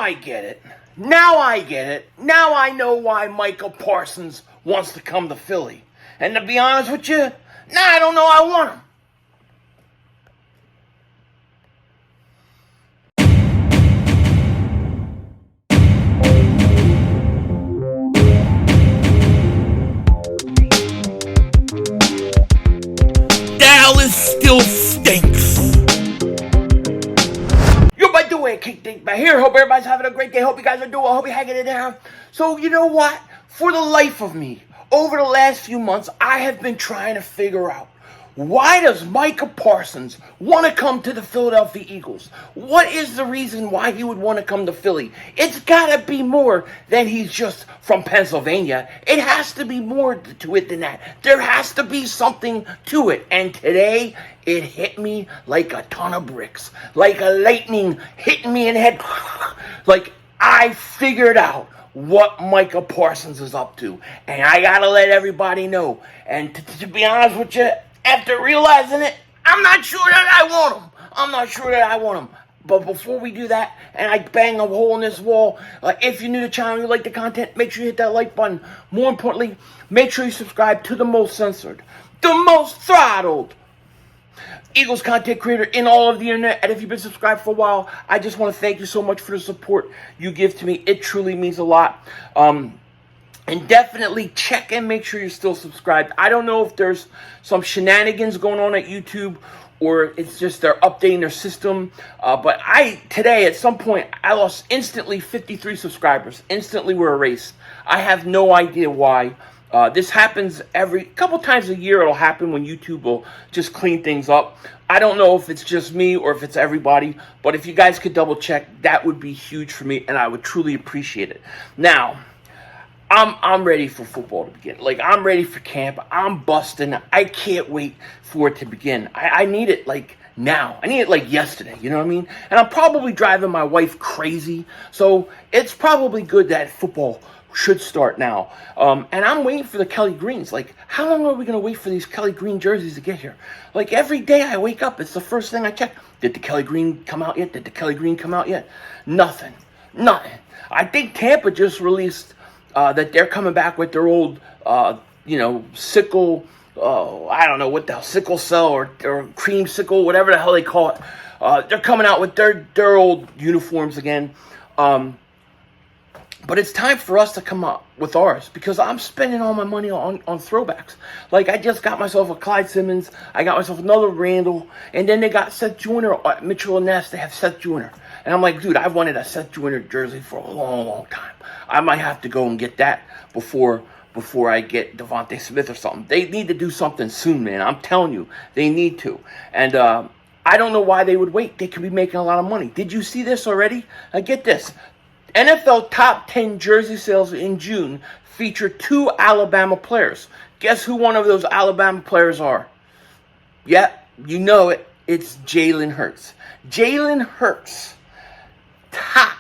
I get it. Now I get it. Now I know why Micah Parsons wants to come to Philly. And to be honest with you, now I don't know I want him. Dallas still stinks. Yo, by the way, Dingbat here. Hope everybody's having a great day. Hope you guys are doing well. Hope you're hanging in there. So, you know what? For the life of me, over the last few months, I have been trying to figure out, why does Micah Parsons want to come to the Philadelphia Eagles? What is the reason why he would want to come to Philly? It's got to be more than he's just from Pennsylvania. It has to be more to it than that. There has to be something to it. And today, it hit me like a ton of bricks. Like a lightning hitting me in the head. Like I figured out what Micah Parsons is up to. And I got to let everybody know. And to be honest with you, after realizing it, I'm not sure that I want him. But before we do that, and I bang a hole in this wall, if you're new to the channel and you like the content, make sure you hit that like button. More importantly, make sure you subscribe to the most censored, the most throttled Eagles content creator in all of the internet. And if you've been subscribed for a while, I just want to thank you so much for the support you give to me. It truly means a lot. And definitely check and make sure you're still subscribed. I don't know if there's some shenanigans going on at YouTube or it's just they're updating their system. But today, at some point, I lost instantly 53 subscribers. Instantly were erased. I have no idea why. This happens every couple times a year. It'll happen when YouTube will just clean things up. I don't know if it's just me or if it's everybody. But if you guys could double check, that would be huge for me. And I would truly appreciate it. Now, I'm ready for football to begin. Like, I'm ready for camp. I'm busting. I can't wait for it to begin. I need it, like, now. I need it, like, yesterday. You know what I mean? And I'm probably driving my wife crazy. So it's probably good that football should start now. And I'm waiting for the Kelly Greens. Like, how long are we going to wait for these Kelly Green jerseys to get here? Like, every day I wake up, it's the first thing I check. Did the Kelly Green come out yet? Nothing. I think Tampa just released that they're coming back with their old, sickle, I don't know what the hell, sickle cell or cream sickle, whatever the hell they call it. They're coming out with their old uniforms again. But it's time for us to come up with ours because I'm spending all my money on throwbacks. Like, I just got myself a Clyde Simmons. I got myself another Randall. And then they got Seth Joyner, Mitchell and Ness. They have Seth Joyner. And I'm like, dude, I've wanted a Seth Joyner jersey for a long, long time. I might have to go and get that before I get Devontae Smith or something. They need to do something soon, man. I'm telling you, they need to. And I don't know why they would wait. They could be making a lot of money. Did you see this already? Get this. NFL top 10 jersey sales in June feature 2 Alabama players. Guess who one of those Alabama players are? Yep, you know it. It's Jalen Hurts. Jalen Hurts. Top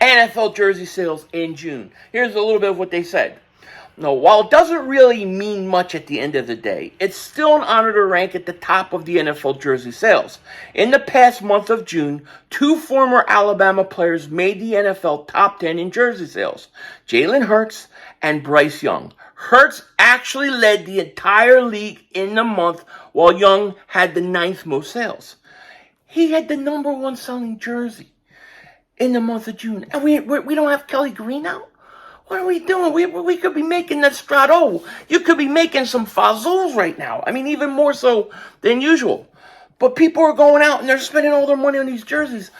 NFL jersey sales in June. Here's a little bit of what they said. No, while it doesn't really mean much at the end of the day, it's still an honor to rank at the top of the NFL jersey sales. In the past month of June, 2 former Alabama players made the NFL top 10 in jersey sales. Jalen Hurts and Bryce Young. Hurts actually led the entire league in the month, while Young had the 9th most sales. He had the number 1 selling jersey in the month of June. And we don't have Kelly Green out? What are we doing? We could be making that Strato. You could be making some Fazools right now. I mean, even more so than usual. But people are going out and they're spending all their money on these jerseys.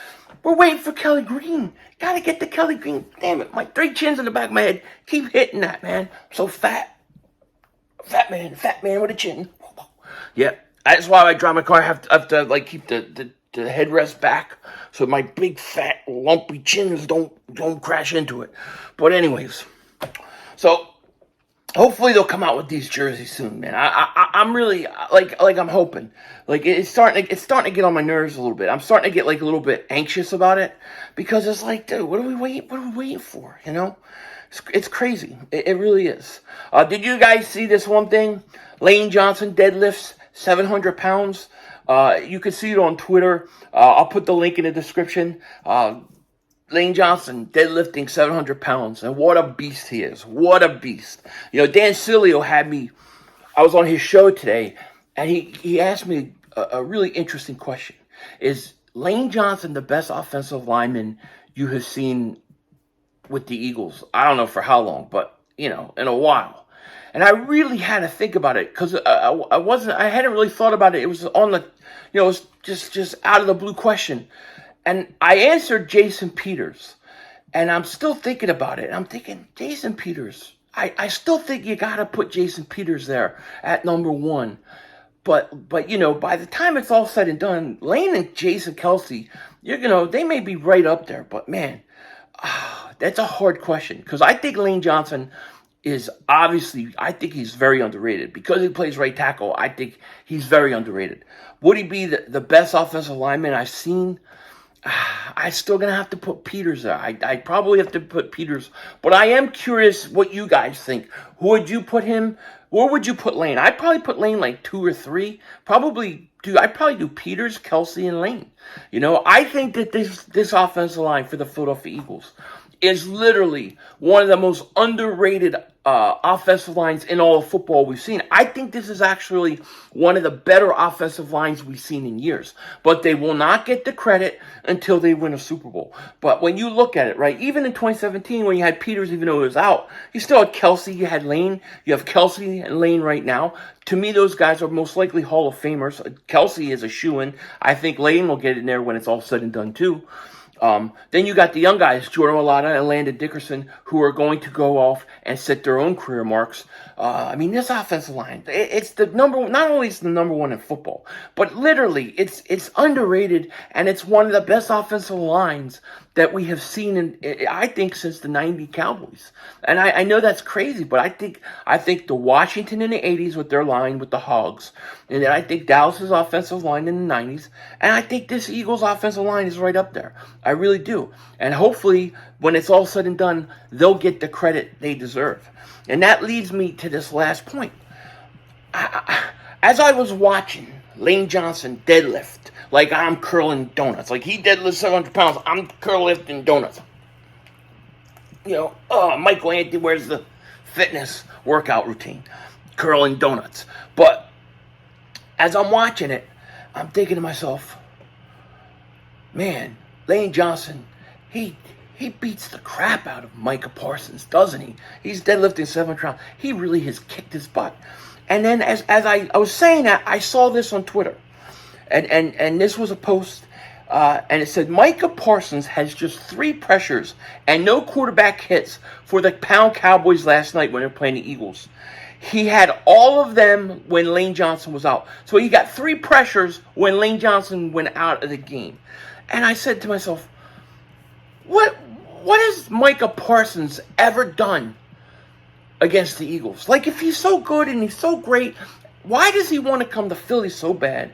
We're waiting for Kelly Green. Gotta get the Kelly Green. Damn it, my 3 chins in the back of my head. Keep hitting that, man. I'm so fat. Fat man with a chin. Yeah, that's why I drive my car. I have to like keep the headrest back so my big fat lumpy chins don't crash into it. But anyways, so hopefully they'll come out with these jerseys soon, man. I'm really like I'm hoping. Like it's starting to get on my nerves a little bit. I'm starting to get like a little bit anxious about it because it's like, dude, what are we waiting for? You know, it's crazy. It really is. Did you guys see this one thing? Lane Johnson deadlifts 700 pounds. You can see it on Twitter. I'll put the link in the description. Lane Johnson deadlifting 700 pounds, and what a beast he is. What a beast. Dan Cilio I was on his show today, and he asked me a really interesting question. Is Lane Johnson the best offensive lineman you have seen with the Eagles? I don't know for how long, but, in a while. And I really had to think about it because I hadn't really thought about it. It was on the, it was just out of the blue question. And I answered Jason Peters, and I'm still thinking about it. I'm thinking, Jason Peters, I still think you got to put Jason Peters there at number one. But by the time it's all said and done, Lane and Jason Kelce, they may be right up there. But, man, that's a hard question because I think Lane Johnson I think he's very underrated. Because he plays right tackle, I think he's very underrated. Would he be the best offensive lineman I've seen? I'm still going to have to put Peters there. I probably have to put Peters. But I am curious what you guys think. Who would you put him? Where would you put Lane? I'd probably put Lane like 2 or 3. I'd probably do Peters, Kelce, and Lane. I think that this offensive line for the Philadelphia Eagles is literally one of the most underrated offensive lines in all of football we've seen. I think this is actually one of the better offensive lines we've seen in years. But they will not get the credit until they win a Super Bowl. But when you look at it, right, even in 2017 when you had Peters, even though he was out, you still had Kelce, you had Lane. You have Kelce and Lane right now. To me, those guys are most likely Hall of Famers. Kelce is a shoo-in. I think Lane will get in there when it's all said and done too. Then you got the young guys, Jordan Mailata and Landon Dickerson, who are going to go off and set their own career marks. This offensive line, it's the number. Not only is it the number one in football, but literally it's underrated, and it's one of the best offensive lines that we have seen I think since the '90 Cowboys. And I know that's crazy, but I think the Washington in the '80s with their line with the Hogs, and then I think Dallas's offensive line in the '90s, and I think this Eagles offensive line is right up there. I really do. And hopefully, when it's all said and done, they'll get the credit they deserve. And that leads me to this last point. As I was watching Lane Johnson deadlift, like I'm curling donuts. Like he deadlifts 700 pounds, I'm curlifting donuts. Michael Anthony wears the fitness workout routine, curling donuts. But as I'm watching it, I'm thinking to myself, man, Lane Johnson, he beats the crap out of Micah Parsons, doesn't he? He's deadlifting 700 pounds. He really has kicked his butt. And then as I was saying that, I saw this on Twitter. And this was a post, and it said, Micah Parsons has just 3 pressures and no quarterback hits for the Pound Cowboys last night when they were playing the Eagles. He had all of them when Lane Johnson was out. So he got 3 pressures when Lane Johnson went out of the game. And I said to myself, what has Micah Parsons ever done against the Eagles? Like, if he's so good and he's so great, why does he want to come to Philly so bad?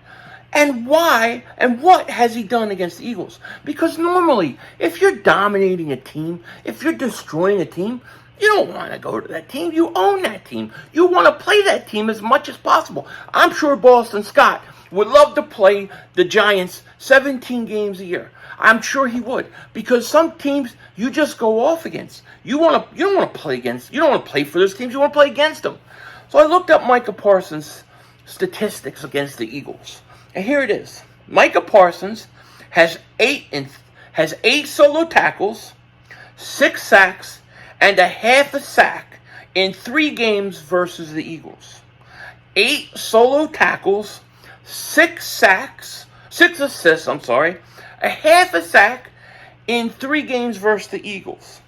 And why and what has he done against the Eagles? Because normally, if you're dominating a team, if you're destroying a team, you don't want to go to that team. You own that team. You want to play that team as much as possible. I'm sure Boston Scott would love to play the Giants 17 games a year. I'm sure he would, because some teams you just go off against. You don't want to play against. You don't want to play for those teams. You want to play against them. So I looked up Micah Parsons' statistics against the Eagles, and here it is. Micah Parsons has 8 solo tackles, 6 sacks, and a half a sack in 3 games versus the Eagles. 8 solo tackles, 6 sacks, 6 assists, a half a sack in 3 games versus the Eagles.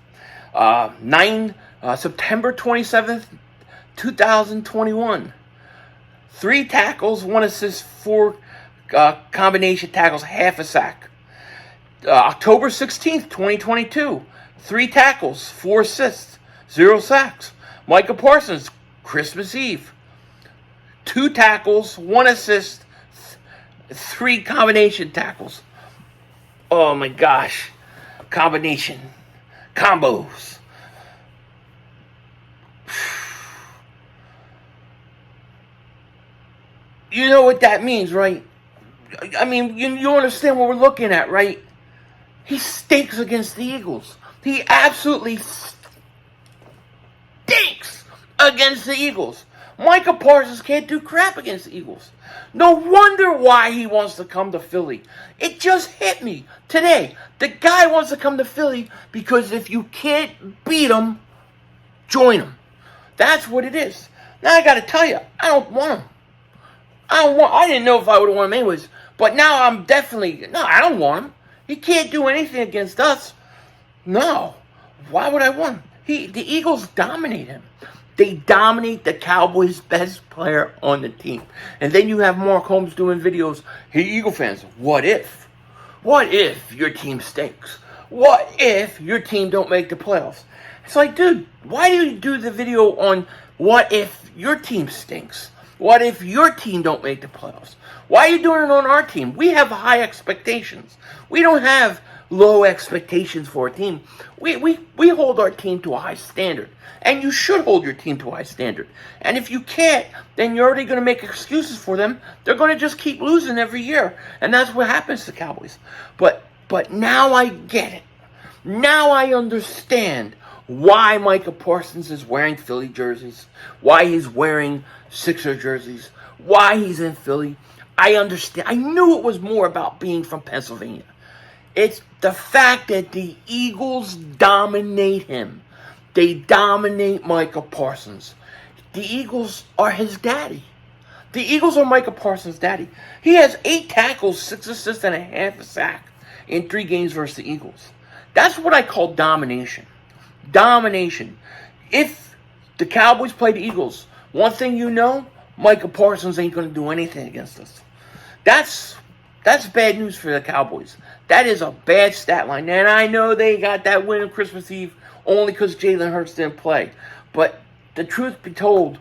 September 27th, 2021. 3 tackles, 1 assist, 4 combination tackles, half a sack. October 16th, 2022. 3 tackles, 4 assists, 0 sacks. Micah Parsons, Christmas Eve. 2 tackles, 1 assist, 3 combination tackles. Oh my gosh. Combos. You know what that means, right? I mean, you understand what we're looking at, right? He stinks against the Eagles. He absolutely stinks against the Eagles. Micah Parsons can't do crap against the Eagles. No wonder why he wants to come to Philly. It just hit me today. The guy wants to come to Philly because if you can't beat him, join him. That's what it is. Now I got to tell you, I don't want him. I didn't know if I would want him anyways, but now I'm definitely, no, I don't want him. He can't do anything against us. No. Why would I want him? The Eagles dominate him. They dominate the Cowboys' best player on the team. And then you have Mark Holmes doing videos. Hey, Eagle fans, what if? What if your team stinks? What if your team don't make the playoffs? It's like, dude, why do you do the video on what if your team stinks? What if your team don't make the playoffs? Why are you doing it on our team? We have high expectations. We don't have low expectations for our team. We hold our team to a high standard. And you should hold your team to a high standard. And if you can't, then you're already going to make excuses for them. They're going to just keep losing every year. And that's what happens to Cowboys. But now I get it. Now I understand why Micah Parsons is wearing Philly jerseys, why he's wearing Sixer jerseys, why he's in Philly. I understand. I knew it was more about being from Pennsylvania. It's the fact that the Eagles dominate him. They dominate Micah Parsons. The Eagles are his daddy. The Eagles are Micah Parsons' daddy. He has 8 tackles, 6 assists, and a half a sack in 3 games versus the Eagles. That's what I call domination. Domination. If the Cowboys play the Eagles, one thing you know, Micah Parsons ain't going to do anything against us. That's bad news for the Cowboys. That is a bad stat line. And I know they got that win on Christmas Eve only because Jalen Hurts didn't play. But the truth be told,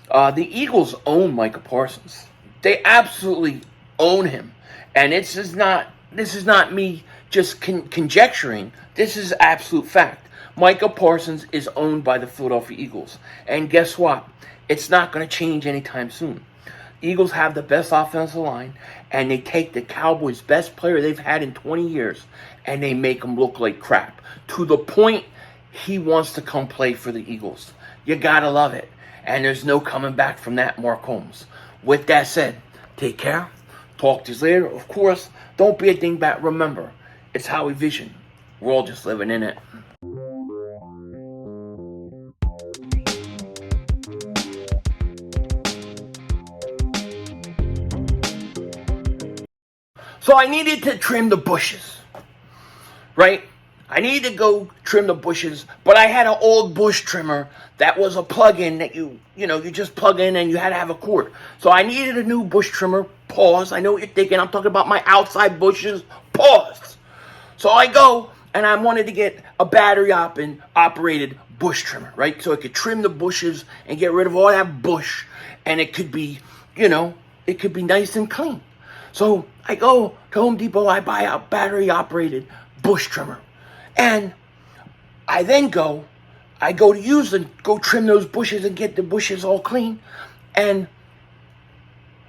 the Eagles own Micah Parsons. They absolutely own him. And this is not me just conjecturing. This is absolute fact. Micah Parsons is owned by the Philadelphia Eagles. And guess what? It's not going to change anytime soon. Eagles have the best offensive line, and they take the Cowboys' best player they've had in 20 years, and they make him look like crap. To the point he wants to come play for the Eagles. You got to love it. And there's no coming back from that, Mark Holmes. With that said, take care. Talk to you later. Of course, don't be a dingbat. Remember, it's how we vision. We're all just living in it. So I needed to trim the bushes, right? I needed to go trim the bushes, but I had an old bush trimmer that was a plug-in that you just plug in and you had to have a cord. So I needed a new bush trimmer. Pause. I know what you're thinking. I'm talking about my outside bushes. Pause. So I go and I wanted to get a battery operated bush trimmer, right? So it could trim the bushes and get rid of all that bush, and it could be, it could be nice and clean. So I go to Home Depot, I buy a battery-operated bush trimmer. And I then go to go trim those bushes and get the bushes all clean. And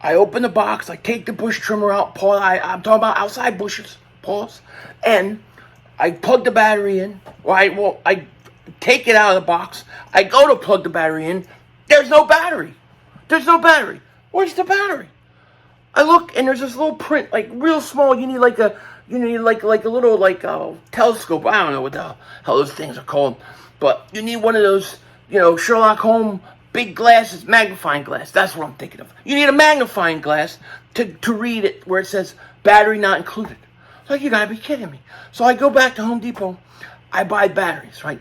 I open the box, I take the bush trimmer out, pause, I'm talking about outside bushes, pause. And I plug the battery in, I take it out of the box, I go to plug the battery in, there's no battery. There's no battery. Where's the battery? I look and there's this little print, like real small. You need like a little telescope. I don't know what the hell those things are called, but you need one of those, Sherlock Holmes big glasses, magnifying glass. That's what I'm thinking of. You need a magnifying glass to read it where it says battery not included. It's like, you gotta be kidding me. So I go back to Home Depot. I buy batteries, right?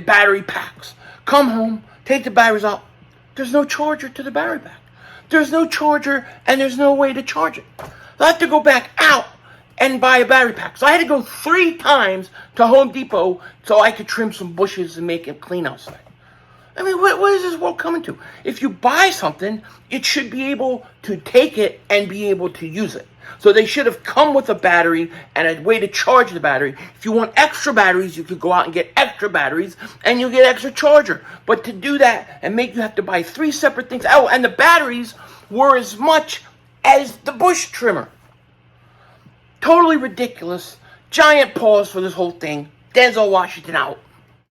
Battery packs. Come home, take the batteries out. There's no charger to the battery pack. There's no charger, and there's no way to charge it. So I have to go back out and buy a battery pack. So I had to go 3 times to Home Depot so I could trim some bushes and make it clean outside. I mean, what is this world coming to? If you buy something, it should be able to take it and be able to use it. So they should have come with a battery and a way to charge the battery. If you want extra batteries, you could go out and get extra batteries and you get extra charger. But to do that and make you have to buy 3 separate things. Oh, and the batteries were as much as the bush trimmer. Totally ridiculous. Giant pause for this whole thing. Denzel Washington out.